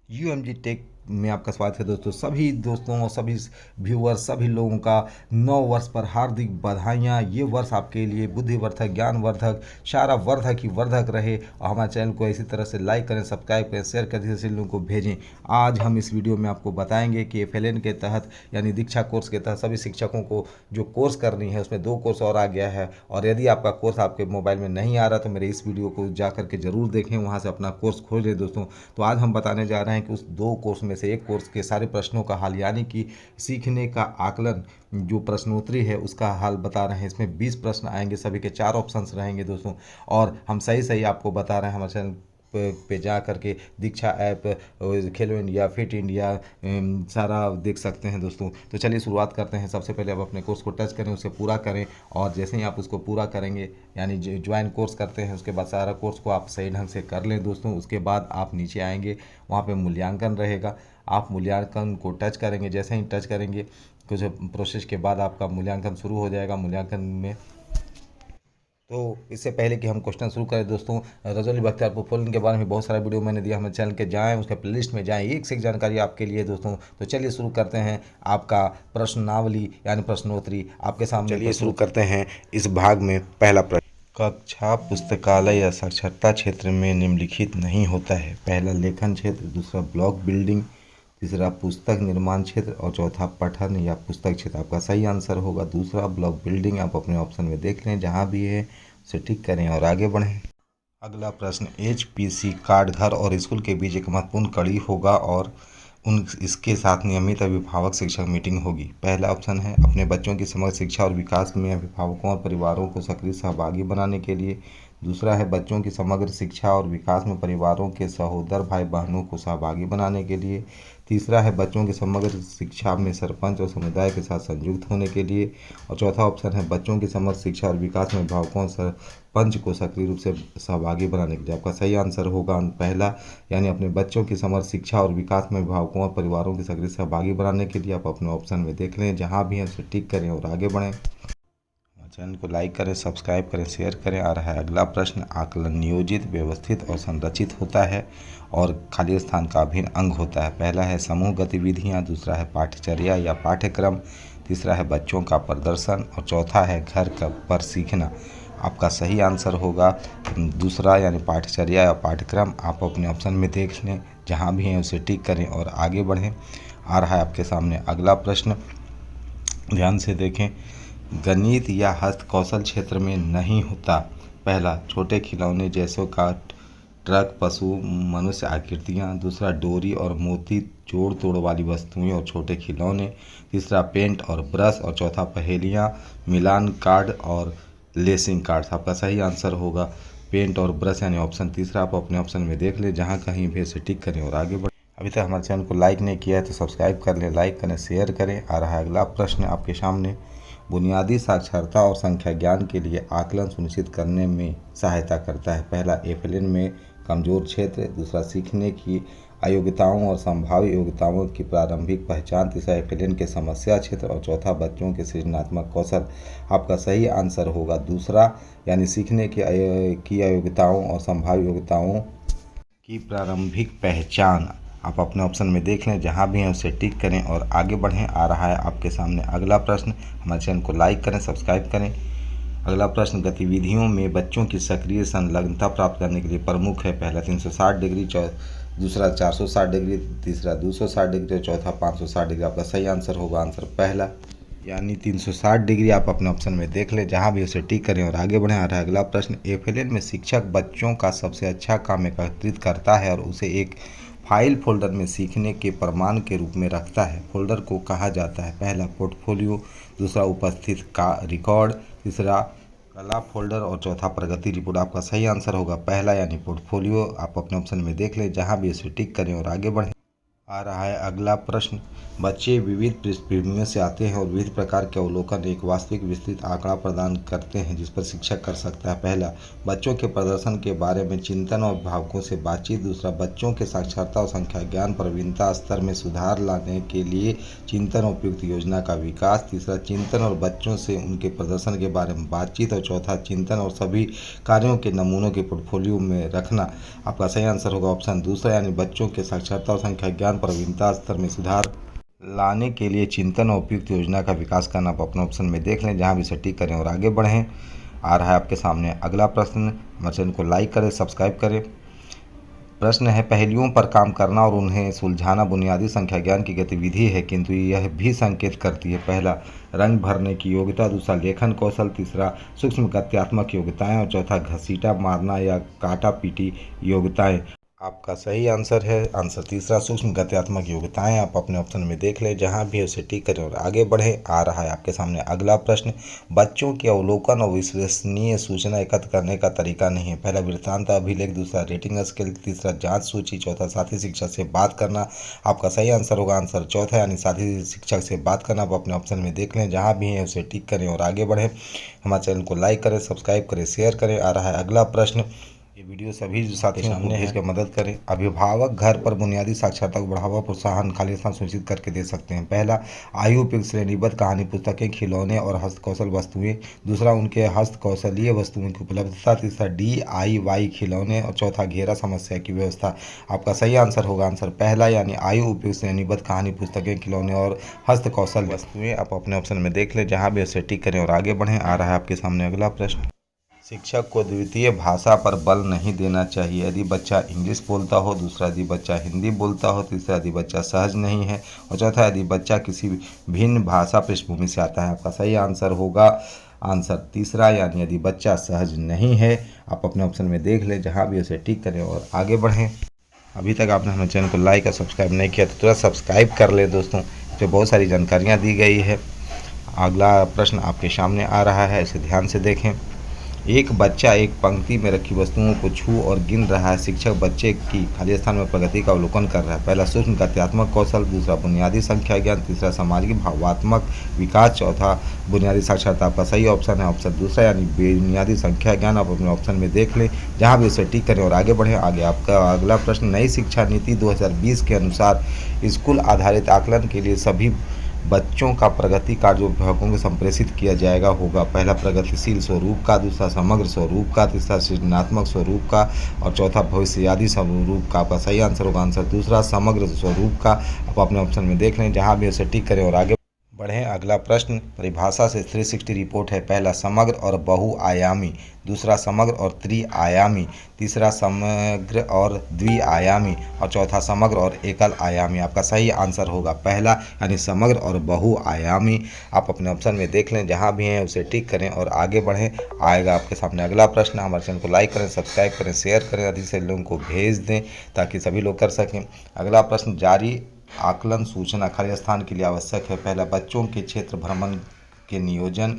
यूएमजी take में आपका स्वागत है दोस्तों। सभी दोस्तों और सभी व्यूअर्स, सभी लोगों का नव वर्ष पर हार्दिक बधाइयाँ। ये वर्ष आपके लिए बुद्धिवर्धक, ज्ञानवर्धक, सारा वर्धक ही वर्धक रहे। और हमारे चैनल को इसी तरह से लाइक करें, सब्सक्राइब करें, शेयर करें, जैसे लोगों को भेजें। आज हम इस वीडियो में आपको बताएंगे कि एफएलएन के तहत यानी दीक्षा कोर्स के तहत सभी शिक्षकों को जो कोर्स करनी है उसमें 2 कोर्स और आ गया है। और यदि आपका कोर्स आपके मोबाइल में नहीं आ रहा तो मेरे इस वीडियो को जा करके ज़रूर देखें, वहाँ से अपना कोर्स खोज लें दोस्तों। तो आज हम बताने जा रहे हैं कि उस 2 कोर्स में से एक कोर्स के सारे प्रश्नों का हल यानी कि सीखने का आकलन जो प्रश्नोत्तरी है उसका हल बता रहे हैं। इसमें 20 प्रश्न आएंगे, सभी के 4 ऑप्शंस रहेंगे दोस्तों। और हम सही सही आपको बता रहे हैं। हमारे चैनल पे जा करके दीक्षा ऐप, खेलो इंडिया, फिट इंडिया सारा देख सकते हैं दोस्तों। तो चलिए शुरुआत करते हैं। सबसे पहले आप अपने कोर्स को टच करें, उसे पूरा करें। और जैसे ही आप उसको पूरा करेंगे यानी ज्वाइन कोर्स करते हैं, उसके बाद सारा कोर्स को आप सही ढंग से कर लें दोस्तों। उसके बाद आप नीचे आएंगे, वहाँ पे मूल्यांकन रहेगा। आप मूल्यांकन को टच करेंगे, जैसे ही टच करेंगे कुछ प्रोसेस के बाद आपका मूल्यांकन शुरू हो जाएगा। मूल्यांकन में तो इससे पहले कि हम क्वेश्चन शुरू करें दोस्तों, रजौली बख्तियारपुर फॉलोइंग के बारे में बहुत सारा वीडियो मैंने दिया। हमारे चैनल के जाएँ, उसके प्लेलिस्ट में जाएँ, एक से एक जानकारी आपके लिए दोस्तों। तो चलिए शुरू करते हैं। आपका प्रश्नावली यानी प्रश्नोत्तरी आपके सामने। चलिए शुरू करते हैं इस भाग में। पहला प्रश्न, कक्षा, पुस्तकालय या साक्षरता क्षेत्र में निम्नलिखित नहीं होता है। पहला लेखन क्षेत्र, दूसरा ब्लॉक बिल्डिंग, तीसरा पुस्तक निर्माण क्षेत्र और चौथा पठन या पुस्तक क्षेत्र। आपका सही आंसर होगा दूसरा ब्लॉक बिल्डिंग। आप अपने ऑप्शन में देख लें, जहां भी है उसे टिक करें और आगे बढ़ें। अगला प्रश्न, एचपीसी कार्ड घर और स्कूल के बीच एक महत्वपूर्ण कड़ी होगा और इसके साथ नियमित अभिभावक शिक्षक मीटिंग होगी। पहला ऑप्शन है अपने बच्चों की समग्र शिक्षा और विकास में अभिभावकों और परिवारों को सक्रिय सहभागी बनाने के लिए। दूसरा है बच्चों की समग्र शिक्षा और विकास में परिवारों के सहोदर भाई बहनों को सहभागी बनाने के लिए। तीसरा है बच्चों की समग्र शिक्षा में सरपंच और समुदाय के साथ संयुक्त होने के लिए। और चौथा ऑप्शन है बच्चों की समग्र शिक्षा और विकास में अभिभावकों और सरपंच को सक्रिय रूप से सहभागी बनाने के लिए। आपका सही आंसर होगा पहला, यानी अपने बच्चों की समग्र शिक्षा और विकास में अभिभावकों और परिवारों की सक्रिय सहभागी बनाने के लिए। आप अपने ऑप्शन में देख लें, जहाँ भी है उसे टिक करें और आगे बढ़ें। चैनल को लाइक करें, सब्सक्राइब करें, शेयर करें। आ रहा है अगला प्रश्न, आकलन नियोजित, व्यवस्थित और संरचित होता है और खाली स्थान का अभिन्न अंग होता है। पहला है समूह गतिविधियां, दूसरा है पाठ्यचर्या या पाठ्यक्रम, तीसरा है बच्चों का प्रदर्शन और चौथा है घर पर सीखना। आपका सही आंसर होगा दूसरा, यानी पाठ्यचर्या या पाठ्यक्रम। आप अपने ऑप्शन में देख लें, जहाँ भी हैं उसे टिक करें और आगे बढ़ें। आ रहा है आपके सामने अगला प्रश्न, ध्यान से देखें। गणित या हस्त कौशल क्षेत्र में नहीं होता। पहला छोटे खिलौने जैसे का ट्रक, पशु, मनुष्य आकृतियाँ, दूसरा डोरी और मोती जोड़ तोड़ वाली वस्तुएं और छोटे खिलौने, तीसरा पेंट और ब्रश और चौथा पहेलियाँ, मिलान कार्ड और लेसिंग कार्ड्स। आपका सही आंसर होगा पेंट और ब्रश, यानी ऑप्शन तीसरा। आप अपने ऑप्शन में देख लें, जहाँ कहीं भी इसे टिक करें और आगे बढ़ें। अभी तक हमारे चैनल को लाइक नहीं किया है तो सब्सक्राइब कर लें, लाइक करें, शेयर करें। आ रहा है अगला प्रश्न आपके सामने, बुनियादी साक्षरता और संख्या ज्ञान के लिए आकलन सुनिश्चित करने में सहायता करता है। पहला एफएलएन में कमजोर क्षेत्र, दूसरा सीखने की अयोग्यताओं और संभावित योग्यताओं की प्रारंभिक पहचान, तीसरा एफएलएन के समस्या क्षेत्र और चौथा बच्चों के सृजनात्मक कौशल। आपका सही आंसर होगा दूसरा, यानी सीखने की अयोग्यताओं और संभावित योग्यताओं की प्रारंभिक पहचान। आप अपने ऑप्शन में देख लें, जहाँ भी हैं उसे टिक करें और आगे बढ़ें। आ रहा है आपके सामने अगला प्रश्न, हमारे चैनल को लाइक करें, सब्सक्राइब करें। अगला प्रश्न, गतिविधियों में बच्चों की सक्रिय संलग्नता प्राप्त करने के लिए प्रमुख है। पहला 360 डिग्री, दूसरा 460 डिग्री, तीसरा 260 डिग्री और चौथा 560 डिग्री। आपका सही आंसर होगा आंसर पहला, यानी 360 डिग्री। आप अपने ऑप्शन में देख लें, जहाँ भी उसे टिक करें और आगे बढ़ें। आ रहा है अगला प्रश्न, एफएलएन में शिक्षक बच्चों का सबसे अच्छा काम एकत्रित करता है और उसे एक फाइल फोल्डर में सीखने के प्रमाण के रूप में रखता है। फोल्डर को कहा जाता है। पहला पोर्टफोलियो, दूसरा उपस्थित का रिकॉर्ड, तीसरा कला फोल्डर और चौथा प्रगति रिपोर्ट। आपका सही आंसर होगा पहला, यानी पोर्टफोलियो। आप अपने ऑप्शन में देख लें, जहाँ भी इसे टिक करें और आगे बढ़ें। आ रहा है अगला प्रश्न। बच्चे विविध पृष्ठभूमियों से आते हैं और विविध प्रकार के अवलोकन एक वास्तविक विस्तृत आंकड़ा प्रदान करते हैं जिस पर शिक्षक कर सकता है। पहला, बच्चों के प्रदर्शन के बारे में चिंतन और अभिभावकों से बातचीत। दूसरा, बच्चों के साक्षरता और संख्या ज्ञान प्रवीणता स्तर में सुधार लाने के लिए चिंतन और उपयुक्त योजना का विकास। तीसरा, चिंतन और बच्चों से उनके प्रदर्शन के बारे में बातचीत। और चौथा, चिंतन और सभी कार्यों के नमूनों के पोर्टफोलियो में रखना। आपका सही आंसर होगा ऑप्शन दूसरा, यानी बच्चों के साक्षरता और संख्या ज्ञान प्रवीणता स्तर में सुधार लाने के लिए चिंतन और उपयुक्त योजना का विकास करना। आप अपने ऑप्शन में देख लें, जहां भी सटीक करें और आगे बढ़ें। आ रहा है आपके सामने अगला प्रश्न। हमारे चैनल को लाइक करें, सब्सक्राइब करें। प्रश्न है, पहेलियों पर काम करना और उन्हें सुलझाना बुनियादी संख्या ज्ञान की गतिविधि है, किंतु यह भी संकेत करती है। पहला, रंग भरने की योग्यता। दूसरा, लेखन कौशल। तीसरा, सूक्ष्म गत्यात्मक योग्यताएं। और चौथा, घसीटा मारना या काटा पीटी योग्यताएं। आपका सही आंसर है आंसर तीसरा, सूक्ष्म गत्यात्मक योग्यताएं। आप अपने ऑप्शन में देख लें, जहां भी उसे टिक करें और आगे बढ़ें। आ रहा है आपके सामने अगला प्रश्न। बच्चों के अवलोकन और विश्वसनीय सूचना एकत्र करने का तरीका नहीं है। पहला, वृत्तांत अभिलेख। दूसरा, रेटिंग स्केल। तीसरा, जांच सूची। चौथा, साथी शिक्षक से बात करना। आपका सही आंसर होगा आंसर चौथा, यानी साथी शिक्षक से बात करना। आप अपने ऑप्शन में देख लें, जहाँ भी है उसे टिक करें और आगे बढ़ें। हमारे चैनल को लाइक करें, सब्सक्राइब करें, शेयर करें। आ रहा है अगला प्रश्न। ये वीडियो सभी साथियों को भेज कर मदद करें। अभिभावक घर पर बुनियादी साक्षरता को बढ़ावा, प्रोत्साहन, खाली स्थान सुनिश्चित करके दे सकते हैं। पहला, आयु उपयुक्त श्रेणीबद्ध कहानी पुस्तकें, खिलौने और हस्तकौशल वस्तुएं। दूसरा, उनके हस्तकौशलीय वस्तुओं की उपलब्धता। तीसरा, DIY खिलौने। और चौथा, घेरा समस्या की व्यवस्था। आपका सही आंसर होगा आंसर पहला, यानी आयु उपयुक्त श्रेणीबद्ध कहानी पुस्तकें, खिलौने और हस्तकौशल वस्तुएं। आप अपने ऑप्शन में देख लें, जहाँ भी उसे टिक करें और आगे बढ़ें। आ रहा है आपके सामने अगला प्रश्न। शिक्षक को द्वितीय भाषा पर बल नहीं देना चाहिए यदि बच्चा इंग्लिश बोलता हो। दूसरा, यदि बच्चा हिंदी बोलता हो। तीसरा, यदि बच्चा सहज नहीं है। और चौथा, यदि बच्चा किसी भिन्न भाषा पृष्ठभूमि से आता है। आपका सही आंसर होगा आंसर तीसरा, यानी यदि बच्चा सहज नहीं है। आप अपने ऑप्शन में देख लें, जहाँ भी उसे टिक करें और आगे बढ़ें। अभी तक आपने हमारे चैनल को लाइक और सब्सक्राइब नहीं किया तो तुरंत सब्सक्राइब कर लें दोस्तों, इस पर बहुत सारी जानकारियाँ दी गई है। अगला प्रश्न आपके सामने आ रहा है, इसे ध्यान से देखें। एक बच्चा एक पंक्ति में रखी वस्तुओं को छू और गिन रहा है। शिक्षक बच्चे की खाली स्थान में प्रगति का अवलोकन कर रहा है। पहला, सूक्ष्म गत्यात्मक कौशल। दूसरा, बुनियादी संख्या ज्ञान। तीसरा, सामाजिक भावात्मक विकास। चौथा, बुनियादी साक्षरता। आपका सही ऑप्शन है ऑप्शन दूसरा, यानी बुनियादी संख्या ज्ञान। आप अपने ऑप्शन में देख लें, जहाँ भी उसे टिक करें और आगे बढ़ें। आगे आपका अगला प्रश्न। नई शिक्षा नीति 2020 के अनुसार स्कूल आधारित आकलन के लिए सभी बच्चों का प्रगति कार्ड जो अभिभावकों को संप्रेषित किया जाएगा होगा। पहला, प्रगतिशील स्वरूप का। दूसरा, समग्र स्वरूप का। तीसरा, सृजनात्मक स्वरूप का। और चौथा, भविष्यवादी स्वरूप का। आपका सही आंसर होगा आंसर दूसरा, समग्र स्वरूप का। आप अपने ऑप्शन में देख लें, जहाँ भी उसे टिक करें और आगे बढ़ें। अगला प्रश्न परिभाषा से 360 रिपोर्ट है। पहला, समग्र और बहुआयामी। दूसरा, समग्र और त्रिआयामी। तीसरा, समग्र और द्विआयामी। और चौथा, समग्र और एकल आयामी। आपका सही आंसर होगा पहला, यानी समग्र और बहुआयामी। आप अपने ऑप्शन में देख लें, जहाँ भी हैं उसे टिक करें और आगे बढ़ें। आएगा आपके सामने अगला प्रश्न। हमारे चैनल को लाइक करें, सब्सक्राइब करें, शेयर करें, अधिक से लोगों को भेज दें ताकि सभी लोग कर सकें। अगला प्रश्न, जारी आकलन सूचना खाली स्थान के लिए आवश्यक है। पहला, बच्चों के क्षेत्र भ्रमण के नियोजन।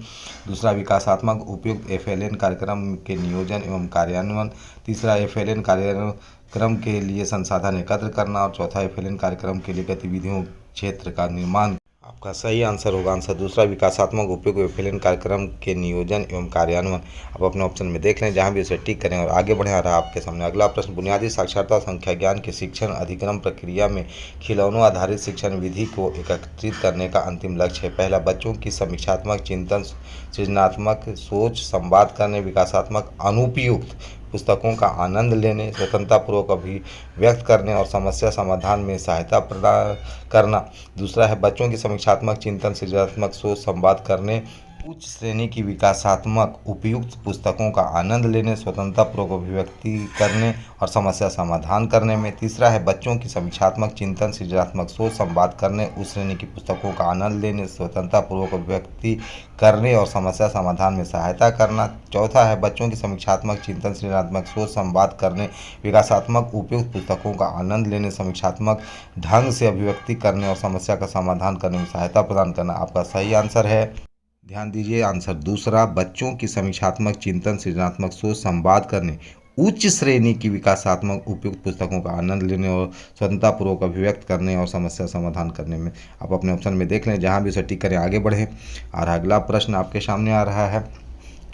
दूसरा, विकासात्मक उपयुक्त FLN कार्यक्रम के नियोजन एवं कार्यान्वयन। तीसरा, FLN कार्यक्रम के लिए संसाधन एकत्र करना। और चौथा, FLN कार्यक्रम के लिए गतिविधियों क्षेत्र का निर्माण। आपका सही आंसर होगा आंसर दूसरा, विकासात्मक उपयोग FLN कार्यक्रम के नियोजन एवं कार्यान्वयन। आप अपने ऑप्शन में देख लें, जहां भी उसे टिक करें और आगे बढ़ें। आ रहा आपके सामने अगला प्रश्न। बुनियादी साक्षरता संख्या ज्ञान के शिक्षण अधिक्रम प्रक्रिया में खिलौनों आधारित शिक्षण विधि को एकीकृत करने का अंतिम लक्ष्य है। पहला, बच्चों की समीक्षात्मक चिंतन, सृजनात्मक सोच, संवाद करने, विकासात्मक अनुपयुक्त पुस्तकों का आनंद लेने, स्वतंत्रतापूर्वक अभिव्यक्त करने और समस्या समाधान में सहायता प्रदान करना। दूसरा है, बच्चों की समीक्षात्मक चिंतन, सृजनात्मक सोच, संवाद करने, उच्च श्रेणी की विकासात्मक उपयुक्त पुस्तकों का आनंद लेने, स्वतंत्रतापूर्वक अभिव्यक्ति करने और समस्या समाधान करने में। तीसरा है, बच्चों की समीक्षात्मक चिंतन, सृजनात्मक सोच, संवाद करने, उच्च श्रेणी की पुस्तकों का आनंद लेने, स्वतंत्रतापूर्वक अभिव्यक्ति करने और समस्या समाधान में सहायता करना। चौथा है, बच्चों की समीक्षात्मक चिंतन, सृजनात्मक सोच, संवाद करने, विकासात्मक उपयुक्त पुस्तकों का आनंद लेने, समीक्षात्मक ढंग से अभिव्यक्ति करने और समस्या का समाधान करने में सहायता प्रदान करना। आपका सही आंसर है, ध्यान दीजिए, आंसर दूसरा, बच्चों की समीक्षात्मक चिंतन, सृजनात्मक सोच, संवाद करने, उच्च श्रेणी की विकासात्मक उपयुक्त पुस्तकों का आनंद लेने और स्वतंत्रतापूर्वक अभिव्यक्त करने और समस्या समाधान करने में आप अपने ऑप्शन में देख लें, जहां भी उसे टिक करें, आगे बढ़ें। और अगला प्रश्न आपके सामने आ रहा है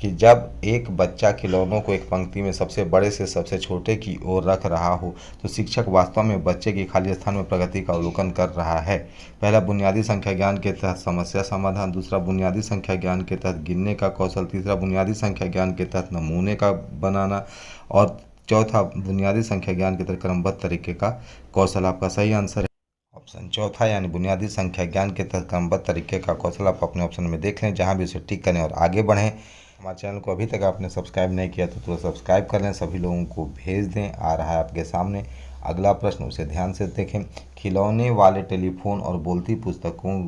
कि जब एक बच्चा खिलौनों को एक पंक्ति में सबसे बड़े से सबसे छोटे की ओर रख रहा हो तो शिक्षक वास्तव में बच्चे की खाली स्थान में प्रगति का अवलोकन कर रहा है। पहला, बुनियादी संख्या ज्ञान के तहत समस्या समाधान। दूसरा, बुनियादी संख्या ज्ञान के तहत गिनने का कौशल। तीसरा, बुनियादी संख्या ज्ञान के तहत नमूने का बनाना। और चौथा, बुनियादी संख्या ज्ञान के तहत क्रमबद्ध तरीके का कौशल। आपका सही आंसर है ऑप्शन चौथा, यानी बुनियादी संख्या ज्ञान के तहत क्रमबद्ध तरीके का कौशल। आप अपने ऑप्शन में देख लें, जहां भी उसे टिक करें और आगे बढ़ें। हमारे चैनल को अभी तक आपने सब्सक्राइब नहीं किया तो सब्सक्राइब कर लें, सभी लोगों को भेज दें। आ रहा है आपके सामने अगला प्रश्न, उसे ध्यान से देखें। खिलौने वाले टेलीफोन और बोलती पुस्तकों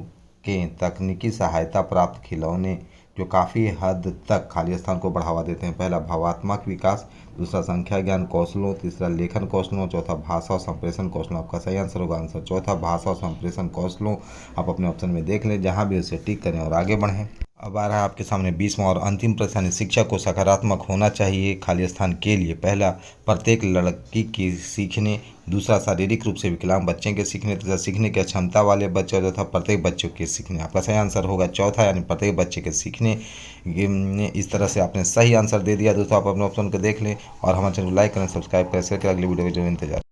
के तकनीकी सहायता प्राप्त खिलौने जो काफ़ी हद तक खाली स्थान को बढ़ावा देते हैं। पहला, भावात्मक विकास। दूसरा, संख्या ज्ञान कौशलों। तीसरा, लेखन कौशलों। चौथा, भाषा और संप्रेषण कौशलों। आपका सही आंसर होगा आंसर चौथा, भाषा और संप्रेषण कौशलों। आप अपने ऑप्शन में देख लें, जहां भी उसे टिक करें और आगे बढ़ें। अब आ रहा है आपके सामने 20वां और अंतिम प्रश्न, यानी शिक्षक को सकारात्मक होना चाहिए खाली स्थान के लिए। पहला, प्रत्येक लड़की की सीखने। दूसरा, शारीरिक रूप से विकलांग बच्चे के सीखने। तीसरा, सीखने की क्षमता वाले बच्चे। और चौथा, प्रत्येक बच्चों के सीखने। आपका सही आंसर होगा चौथा, यानी प्रत्येक बच्चे के सीखने। इस तरह से आपने सही आंसर दे दिया। दोस्तों, आप अपने ऑप्शन को देख लें और हमारे चैनल को लाइक करें, सब्सक्राइब करें, शेयर करें। अगली वीडियो के जो इंतजार।